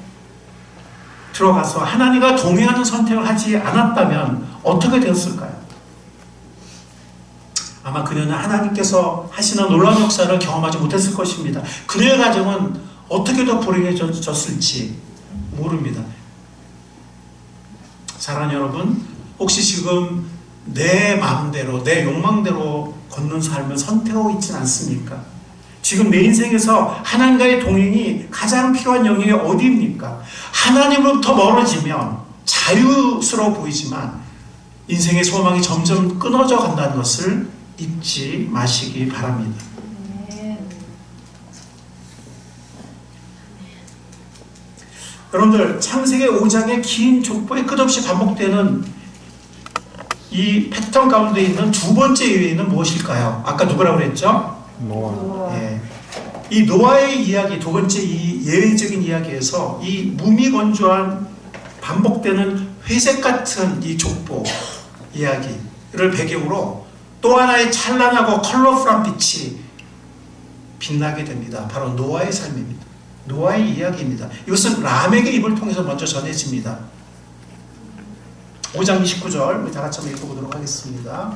[SPEAKER 1] 들어가서 하나님과 동행하는 선택을 하지 않았다면 어떻게 되었을까요? 아마 그녀는 하나님께서 하시는 놀라운 역사를 경험하지 못했을 것입니다. 그녀의 가정은 어떻게 더 불행해졌을지 모릅니다. 사랑하는 여러분, 혹시 지금 내 마음대로, 내 욕망대로 걷는 삶을 선택하고 있지는 않습니까? 지금 내 인생에서 하나님과의 동행이 가장 필요한 영역이 어디입니까? 하나님으로부터 멀어지면 자유스러워 보이지만 인생의 소망이 점점 끊어져 간다는 것을 잊지 마시기 바랍니다. 여러분들, 창세기 5장의 긴 족보에 끝없이 반복되는 이 패턴 가운데 있는 두 번째 예외는 무엇일까요? 아까 누구라고 그랬죠?
[SPEAKER 2] 노아.
[SPEAKER 1] 예. 이 노아의 이야기, 두 번째 이 예외적인 이야기에서 이 무미건조한 반복되는 회색 같은 이 족보 이야기를 배경으로 또 하나의 찬란하고 컬러풀한 빛이 빛나게 됩니다. 바로 노아의 삶입니다. 노아의 이야기입니다. 이것은 람에게 입을 통해서 먼저 전해집니다. 5장 29절 우리 다 같이 한번 읽어보도록 하겠습니다.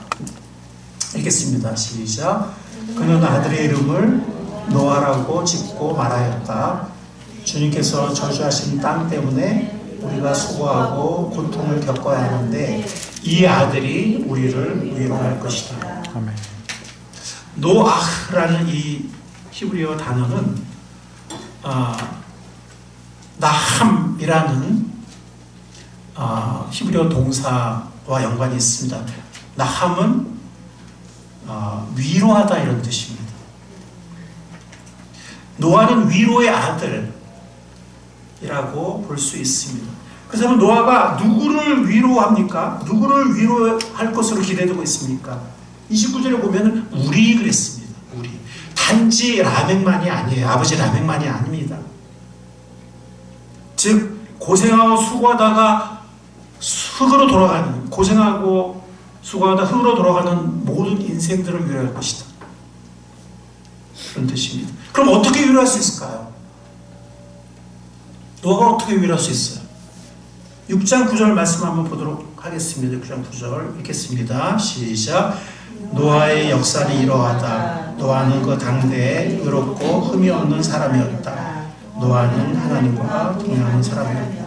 [SPEAKER 1] 읽겠습니다. 시작. 그는 아들의 이름을 노아라고 짓고 말하였다. 주님께서 저주하신 땅 때문에 우리가 수고하고 고통을 겪어야 하는데 이 아들이 우리를 위로할 것이다.
[SPEAKER 2] 아멘.
[SPEAKER 1] 노아라는 이 히브리어 단어는 나함이라는 히브리어 동사와 연관이 있습니다. 나함은 위로하다 이런 뜻입니다. 노아는 위로의 아들이라고 볼 수 있습니다. 그 사람은 노아가 누구를 위로합니까? 누구를 위로할 것으로 기대되고 있습니까? 29절에 보면 우리 그랬습니다. 우리. 단지 라멕만이 아니에요. 아버지 라멕만이 아닙니다. 즉 고생하고 수고하다가 흙으로 돌아가는, 고생하고 수고하다 흙으로 돌아가는 모든 인생들을 위로할 것이다. 그런 뜻입니다. 그럼 어떻게 위로할 수 있을까요? 노아가 어떻게 위로할 수 있어요? 6장 9절 말씀 한번 보도록 하겠습니다. 6장 9절 읽겠습니다. 시작. 노아의 역사는 이러하다. 노아는 그 당대에 의롭고 흠이 없는 사람이었다. 노아는 하나님과 동행하는 사람이었다.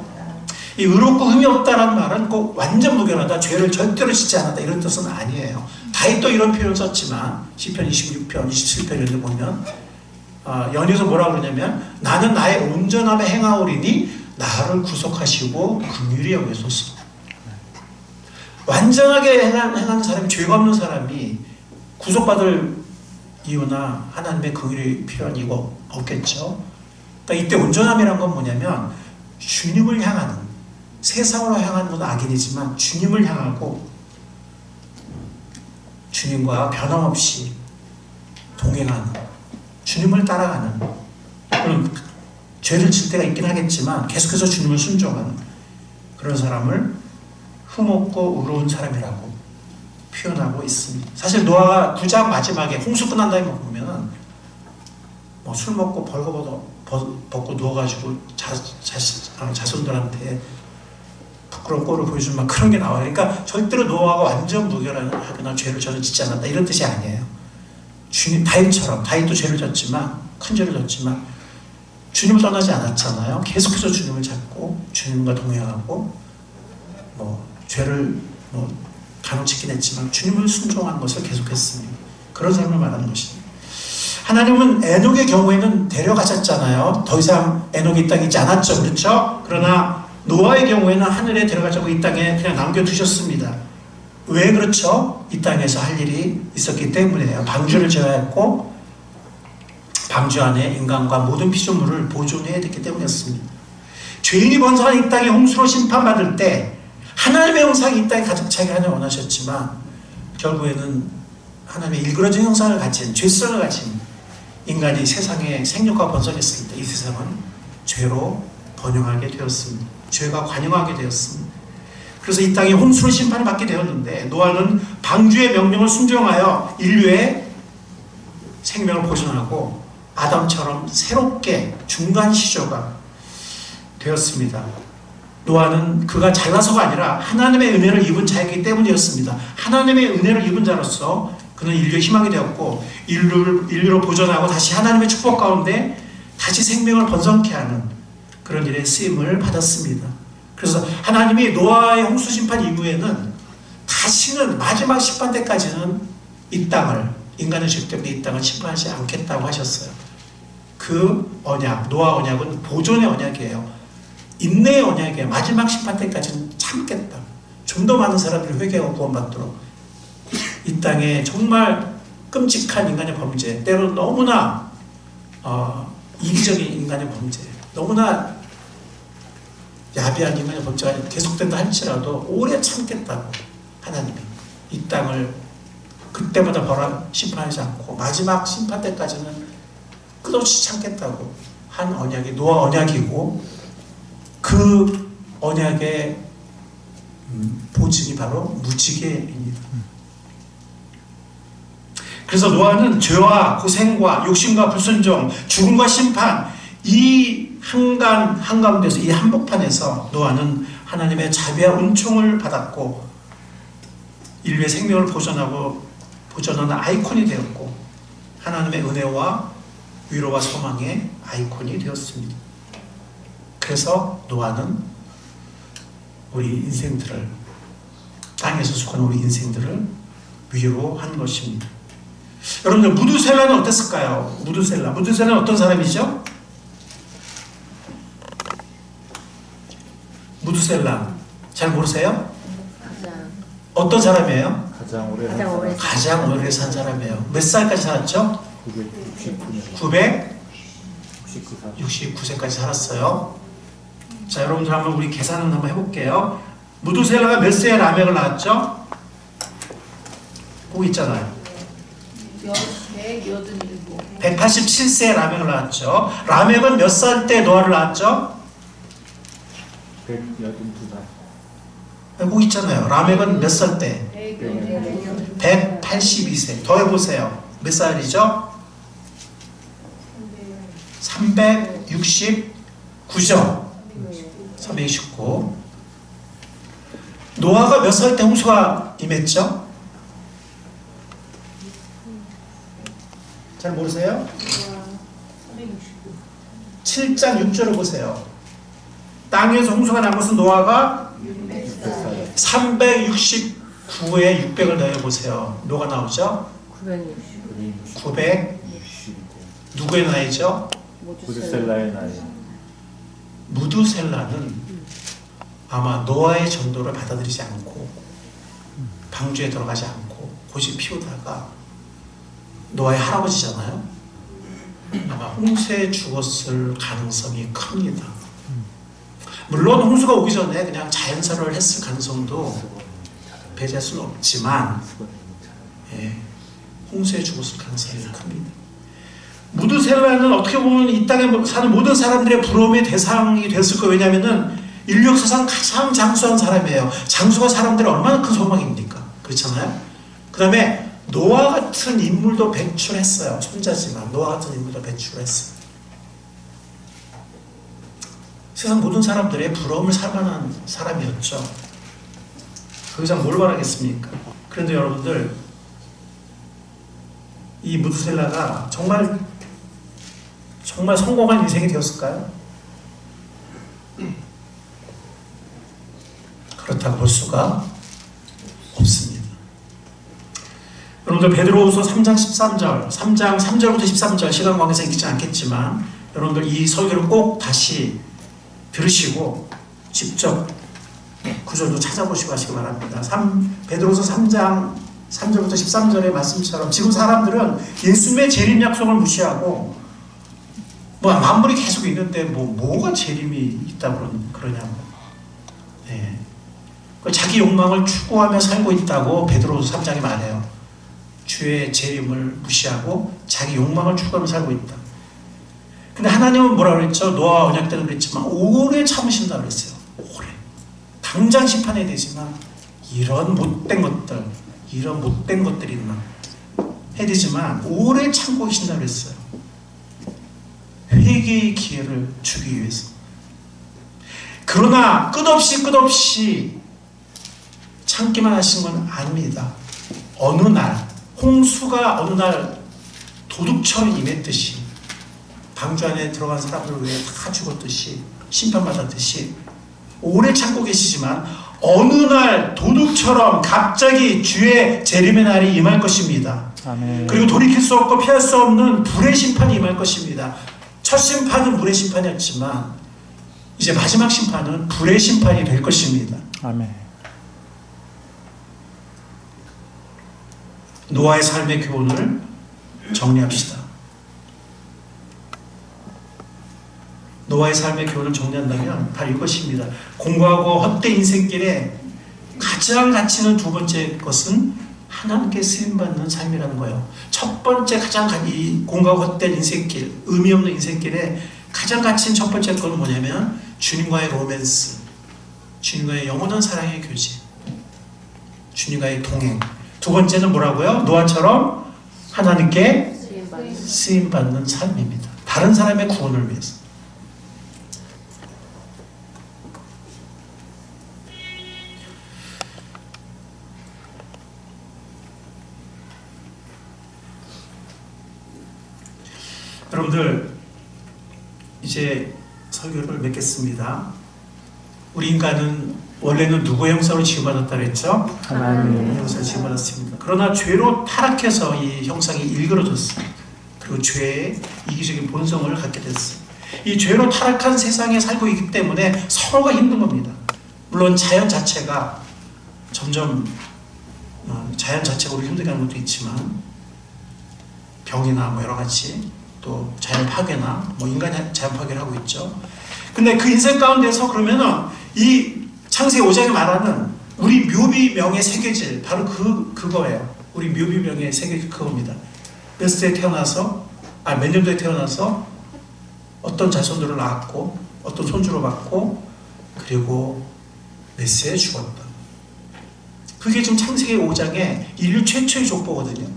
[SPEAKER 1] 이 의롭고 흠이 없다는 말은 꼭 완전 무결하다, 죄를 절대로 짓지 않았다 이런 뜻은 아니에요. 다윗도 이런 표현을 썼지만 시편 26편, 27편에 보면 연이어서 뭐라고 그러냐면 나는 나의 온전함에 행하오리니 나를 구속하시고 긍휼히 여기소서. 완전하게 행하는 사람이, 죄가 없는 사람이 구속받을 이유나 하나님의 긍휼이 필요한 이유가 없겠죠. 그러니까 이때 온전함이란 건 뭐냐면 주님을 향하는, 세상으로 향하는 건 악인이지만 주님을 향하고 주님과 변함없이 동행하는, 주님을 따라가는, 그런 죄를 질 때가 있긴 하겠지만 계속해서 주님을 순종하는 그런 사람을 흠없고 의로운 사람이라고 표현하고 있습니다. 사실 노아가 9장 마지막에 홍수 끝난 다음에 보면은 뭐 술 먹고 벗고 누워가지고 자손들한테 부끄러운 꼴을 보여주는 막 그런 게 나와요. 그러니까 절대로 노아가 완전 무결하거나 죄를 전혀 짓지 않았다 이런 뜻이 아니에요. 주님, 다윗처럼, 다윗도 죄를 졌지만, 큰 죄를 졌지만 주님을 떠나지 않았잖아요. 계속해서 주님을 찾고 주님과 동행하고 죄를 간혹 짓긴 했지만 주님을 순종한 것을 계속했습니다. 그런 사람을 말하는 것입니다. 하나님은 에녹의 경우에는 데려가셨잖아요. 더 이상 에녹이 이 땅에 있지 않았죠. 그렇죠? 그러나 노아의 경우에는 하늘에 데려가자고 이 땅에 그냥 남겨두셨습니다. 왜 그렇죠? 이 땅에서 할 일이 있었기 때문이에요. 방주를 지어야 했고 방주 안에 인간과 모든 피조물을 보존해야 됐기 때문이었습니다. 죄인이 번성한 이 땅에 홍수로 심판받을 때 하나님의 형상이 이 땅에 가득 차게 하나님 원하셨지만 결국에는 하나님의 일그러진 형상을 가진, 죄성을 가진 인간이 세상에 생육과 번성했을 때 이 세상은 죄로 번영하게 되었습니다. 죄가 관영하게 되었습니다. 그래서 이 땅에 홍수로 심판을 받게 되었는데 노아는 방주의 명령을 순종하여 인류의 생명을 보존하고 아담처럼 새롭게 중간 시조가 되었습니다. 노아는 그가 잘나서가 아니라 하나님의 은혜를 입은 자이기 때문이었습니다. 하나님의 은혜를 입은 자로서 그는 인류의 희망이 되었고 인류로 보존하고 다시 하나님의 축복 가운데 다시 생명을 번성케 하는 그런 일에 쓰임을 받았습니다. 그래서 하나님이 노아의 홍수 심판 이후에는 다시는 마지막 심판 때까지는 이 땅을, 인간의 죄 때문에 이 땅을 심판하지 않겠다고 하셨어요. 그 언약, 노아 언약은 보존의 언약이에요. 인내의 언약이에요. 마지막 심판 때까지는 참겠다. 좀 더 많은 사람들이 회개하고 구원받도록 이 땅에 정말 끔찍한 인간의 범죄, 때로는 너무나 이기적인 인간의 범죄, 너무나 야비한 인간의 범죄가 계속된다 할지라도 오래 참겠다고 하나님이 이 땅을 그때마다 심판하지 않고 마지막 심판 때까지는 끝없이 참겠다고 한 언약이 노아 언약이고 그 언약의 보증이 바로 무지개입니다. 그래서 노아는 죄와 고생과 욕심과 불순종, 죽음과 심판 이 한가운데서 이 한복판에서 노아는 하나님의 자비와 은총을 받았고 인류의 생명을 보존하는 아이콘이 되었고 하나님의 은혜와 위로와 소망의 아이콘이 되었습니다. 그래서 노아는 우리 인생들을, 땅에서 속한 우리 인생들을 위로한 것입니다. 여러분들 무두셀라는 어땠을까요? 무두셀라는 어떤 사람이죠? 무두셀라 잘 모르세요? 어떤 사람이에요? 가장 오래 산 사람이에요. 몇 살까지 살았죠? 969세까지 살았어요. 자, 여러분들 한번 우리 계산을 한번 해볼게요. 무두셀라가 몇 세에 라멕을 낳았죠? 거기 있잖아요. 187세에 라멕을 낳았죠. 라멕은 몇 살 때 노아를 낳았죠?
[SPEAKER 2] 182살.
[SPEAKER 1] 거기 있잖아요. 라멕은 몇 살 때? 182세. 더해보세요. 몇 살이죠? 369죠. 369. 노아가 몇 살 때 홍수가 임했죠? 잘 모르세요? 7장 6절을 보세요. 땅에서 홍수가 난 것은 노아가 369에 600을 더해보세요. 뭐가 나오죠? 900. 누구의 나이죠?
[SPEAKER 2] 무드셀라의 나이.
[SPEAKER 1] 무두셀라는 아마 노아의 전도를 받아들이지 않고 방주에 들어가지 않고 고집 피우다가 노아의 할아버지잖아요. 아마 홍수에 죽었을 가능성이 큽니다. 물론 홍수가 오기 전에 그냥 자연사를 했을 가능성도 배제할 수는 없지만 홍수에 죽었을 가능성이 큽니다. 무드셀라는 어떻게 보면 이 땅에 사는 모든 사람들의 부러움의 대상이 됐을 거예요. 왜냐하면 인류 역사상 가장 장수한 사람이에요. 장수가 사람들의 얼마나 큰 소망입니까? 그렇잖아요. 그 다음에 노아 같은 인물도 배출했어요. 손자지만 노아 같은 인물도 배출했어요. 세상 모든 사람들의 부러움을 살 만한 사람이었죠. 그 이상 뭘 바라겠습니까? 그런데 여러분들, 이 무드셀라가 정말 성공한 인생이 되었을까요? 그렇다고 볼 수가 없습니다. 여러분들 베드로후서 3장 13절, 3장 3절부터 13절 시간 관계상 읽지 않겠지만 여러분들 이 설교를 꼭 다시 들으시고 직접 구절도 찾아보시고 하시기 바랍니다. 베드로후서 3장 3절부터 13절의 말씀처럼 지금 사람들은 예수님의 재림 약속을 무시하고 만물이 계속 있는데 뭐가 재림이 있다고 그러냐고. 자기 욕망을 추구하며 살고 있다고 베드로후서 3장이 말해요. 주의 재림을 무시하고 자기 욕망을 추구하며 살고 있다. 근데 하나님은 뭐라 그랬죠? 노아와 언약 때는 그랬지만 오래 참으신다 그랬어요. 오래. 당장 심판해야 되지만 이런 못된 것들이 있나 해야 되지만 오래 참고 계신다 그랬어요. 회개의 기회를 주기 위해서. 그러나 끝없이 참기만 하신 건 아닙니다. 어느 날 홍수가 어느 날 도둑처럼 임했듯이 방주 안에 들어간 사람들 외에 다 죽었듯이 심판받았듯이 오래 참고 계시지만 어느 날 도둑처럼 갑자기 주의 재림의 날이 임할 것입니다.
[SPEAKER 2] 아멘.
[SPEAKER 1] 그리고 돌이킬 수 없고 피할 수 없는 불의 심판이 임할 것입니다. 첫 심판은 물의 심판이었지만 이제 마지막 심판은 불의 심판이 될 것입니다.
[SPEAKER 2] 아멘.
[SPEAKER 1] 노아의 삶의 교훈을 정리합시다. 노아의 삶의 교훈을 정리한다면 바로 이것입니다. 공고하고 헛된 인생길에 가장 가치 있는 두 번째 것은 하나님께 쓰임받는 삶이라는 거예요. 첫 번째 가장 이 공고하고 헛된 인생길, 의미 없는 인생길에 가장 가치 있는 첫 번째 것은 뭐냐면 주님과의 로맨스, 주님과의 영원한 사랑의 교제, 주님과의 동행. 두 번째는 뭐라고요? 노아처럼 하나님께 쓰임받는 삶입니다. 다른 사람의 구원을 위해서. 여러분들 이제 설교를 맺겠습니다. 우리 인간은 원래는 누구의 형상으로 지음받았다 그랬죠?
[SPEAKER 2] 하나님의
[SPEAKER 1] 형상으로 지음받았습니다. 그러나 죄로 타락해서 이 형상이 일그러졌어요. 그리고 죄의 이기적인 본성을 갖게 됐어요. 이 죄로 타락한 세상에 살고 있기 때문에 서로가 힘든 겁니다. 물론 자연 자체가 점점 자연 자체가 우리 힘들게 하는 것도 있지만 병이나 여러 가지 또 자연 파괴나 뭐 인간이 자연 파괴를 하고 있죠. 근데 그 인생 가운데서 그러면은 이 창세기 5장에 말하는 우리 묘비 명예 새겨질 바로 그거예요. 우리 묘비 명예 새겨질 그겁니다. 몇 세에 태어나서 몇 년도에 태어나서 어떤 자손들을 낳았고 어떤 손주로 받고 그리고 몇 세에 죽었다. 그게 지금 창세기 5장의 인류 최초의 족보거든요.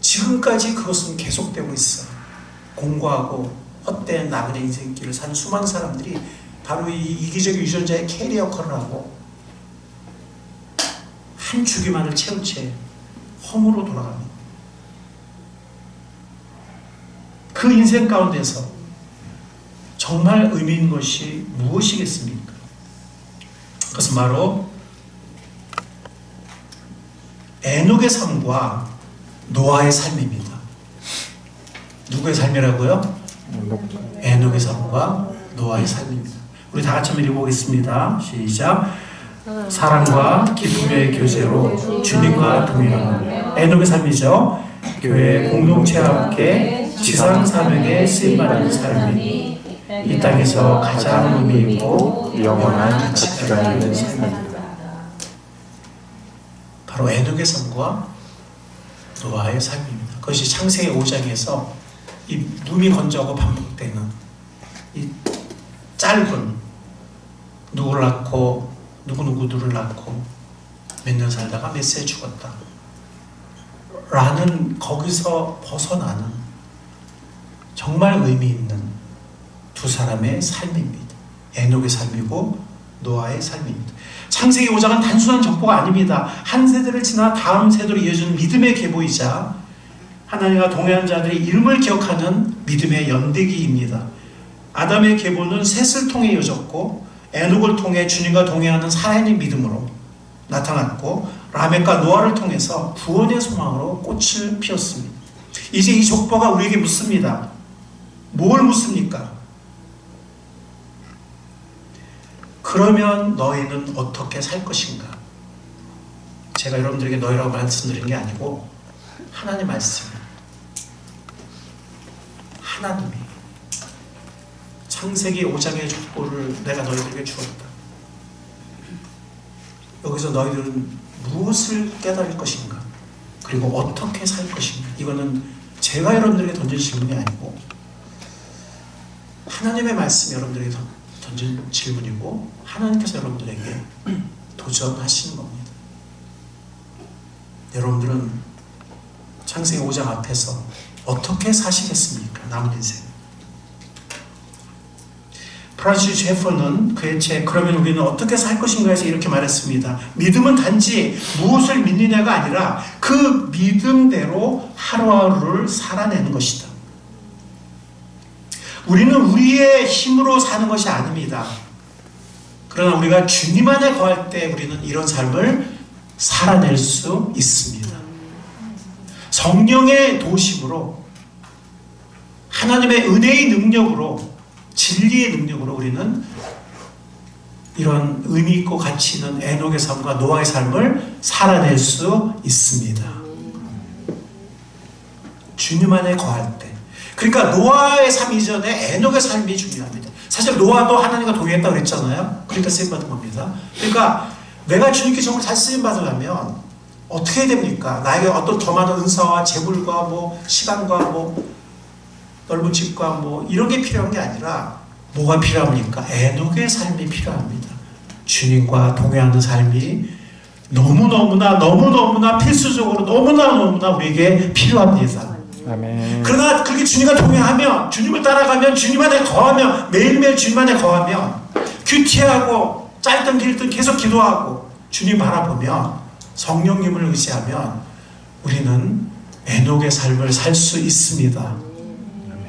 [SPEAKER 1] 지금까지 그것은 계속되고 있어요. 공고하고 헛된 나그네 인생길을 사는 수많은 사람들이 바로 이 이기적인 유전자의 캐리어 역할을 하고 한 주기만을 채운 채 험으로 돌아갑니다. 그 인생 가운데서 정말 의미 있는 것이 무엇이겠습니까? 그것은 바로 에녹의 삶과 노아의 삶입니다. 누구의 삶이라고요? 에녹의 삶과 노아의 삶입니다. 우리 다 같이 한번 읽어보겠습니다. 시작. 사랑과 기쁨의 교제로 주님과 동행하는 에녹의 삶이죠. 교회 공동체와 함께 지상 사명에 쓰임받는 삶이 이 땅에서 가장 의미 있고 영원한 가치가 있는 삶입니다. 바로 에녹의 삶과 노아의 삶입니다. 그것이 창세기 5장에서 이 무미건조하고 반복되는 이 짧은 누구를 낳고 누구누구를 낳고 몇 년 살다가 몇 세에 죽었다 라는 거기서 벗어나는 정말 의미 있는 두 사람의 삶입니다. 에녹의 삶이고 노아의 삶입니다. 창세기 5장은 단순한 족보가 아닙니다. 한 세대를 지나 다음 세대로 이어지는 믿음의 계보이자 하나님과 동행한 자들의 이름을 기억하는 믿음의 연대기입니다. 아담의 계보는 셋을 통해 이어졌고 에녹을 통해 주님과 동행하는 살아있는 믿음으로 나타났고 라멕과 노아를 통해서 구원의 소망으로 꽃을 피웠습니다. 이제 이 족보가 우리에게 묻습니다. 뭘 묻습니까? 그러면 너희는 어떻게 살 것인가? 제가 여러분들에게 너희라고 말씀드리는 게 아니고 하나님 말씀이에요. 하나님이 창세기 5장의 족보를 내가 너희들에게 주었다. 여기서 너희들은 무엇을 깨달을 것인가? 그리고 어떻게 살 것인가? 이거는 제가 여러분들에게 던진 질문이 아니고 하나님의 말씀이 여러분들에게 던진 질문이고 하나님께서 여러분들에게 도전하시는 겁니다. 여러분들은 창세기 5장 앞에서 어떻게 사시겠습니까? 남은 인생. 프란시스 제퍼는 그의 책 그러면 우리는 어떻게 살 것인가에서 이렇게 말했습니다. 믿음은 단지 무엇을 믿느냐가 아니라 그 믿음대로 하루하루를 살아내는 것이다. 우리는 우리의 힘으로 사는 것이 아닙니다. 그러나 우리가 주님 안에 거할 때 우리는 이런 삶을 살아낼 수 있습니다. 성령의 도심으로 하나님의 은혜의 능력으로 진리의 능력으로 우리는 이런 의미 있고 가치 있는 에녹의 삶과 노아의 삶을 살아낼 수 있습니다. 주님 안에 거할 때. 그러니까 노아의 삶 이전에 에녹의 삶이 중요합니다. 사실 노아도 하나님과 동행했다고 그랬잖아요. 그러니까 쓰임받은 겁니다. 그러니까 내가 주님께 정말 잘 쓰임받으려면 어떻게 해야 됩니까? 나에게 어떤 더 많은 은사와 재물과 뭐 시간과 뭐 넓은 집과 뭐 이런 게 필요한 게 아니라 뭐가 필요합니까? 에녹의 삶이 필요합니다. 주님과 동행하는 삶이 너무너무나 필수적으로 너무나 우리에게 필요합니다.
[SPEAKER 2] 아멘.
[SPEAKER 1] 그러나 그렇게 주님과 동행하면 주님을 따라가면 주님 안에 거하면 매일매일 주님 안에 거하면 큐티하고 짧든 길든 계속 기도하고 주님 바라보며 성령님을 의지하면 우리는 에녹의 삶을 살 수 있습니다.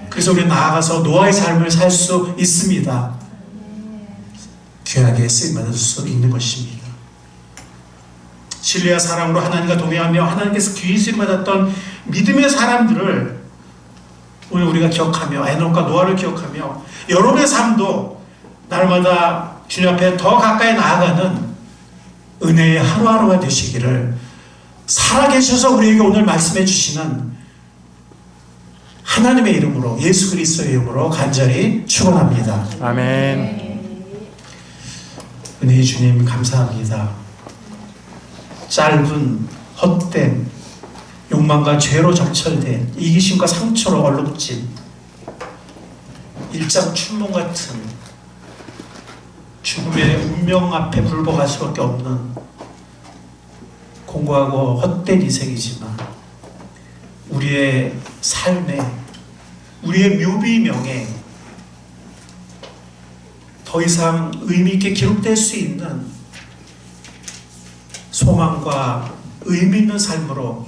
[SPEAKER 1] 그래서 우리는 나아가서 노아의 삶을 살 수 있습니다. 귀하게 쓰임받을 수 있는 것입니다. 신뢰와 사랑으로 하나님과 동행하며 하나님께서 귀히 쓰임받았던 믿음의 사람들을 오늘 우리가 기억하며 에녹과 노아를 기억하며 여러분의 삶도 날마다 주님 앞에 더 가까이 나아가는 은혜의 하루하루가 되시기를 살아계셔서 우리에게 오늘 말씀해 주시는 하나님의 이름으로 예수 그리스도의 이름으로 간절히 축원합니다.
[SPEAKER 2] 아멘.
[SPEAKER 1] 은혜의 주님 감사합니다. 짧은 헛된 욕망과 죄로 점철된 이기심과 상처로 얼룩진 일장 춘몽 같은 죽음의 운명 앞에 불복할 수밖에 없는 공고하고 헛된 인생이지만 우리의 삶에 우리의 묘비명에 더 이상 의미 있게 기록될 수 있는 소망과 의미 있는 삶으로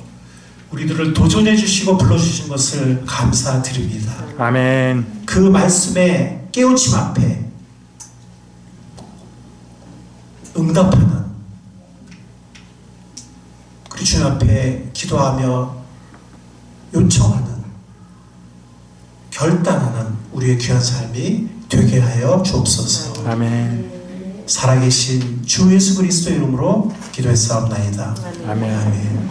[SPEAKER 1] 우리들을 도전해 주시고 불러주신 것을 감사드립니다.
[SPEAKER 2] 아멘.
[SPEAKER 1] 그 말씀의 깨우침 앞에 응답하는 그리고 주님 앞에 기도하며 요청하는 결단하는 우리의 귀한 삶이 되게 하여 주옵소서.
[SPEAKER 2] 아멘.
[SPEAKER 1] 살아계신 주 예수 그리스도 이름으로 기도했사옵나이다.
[SPEAKER 2] 아멘.
[SPEAKER 1] 아멘.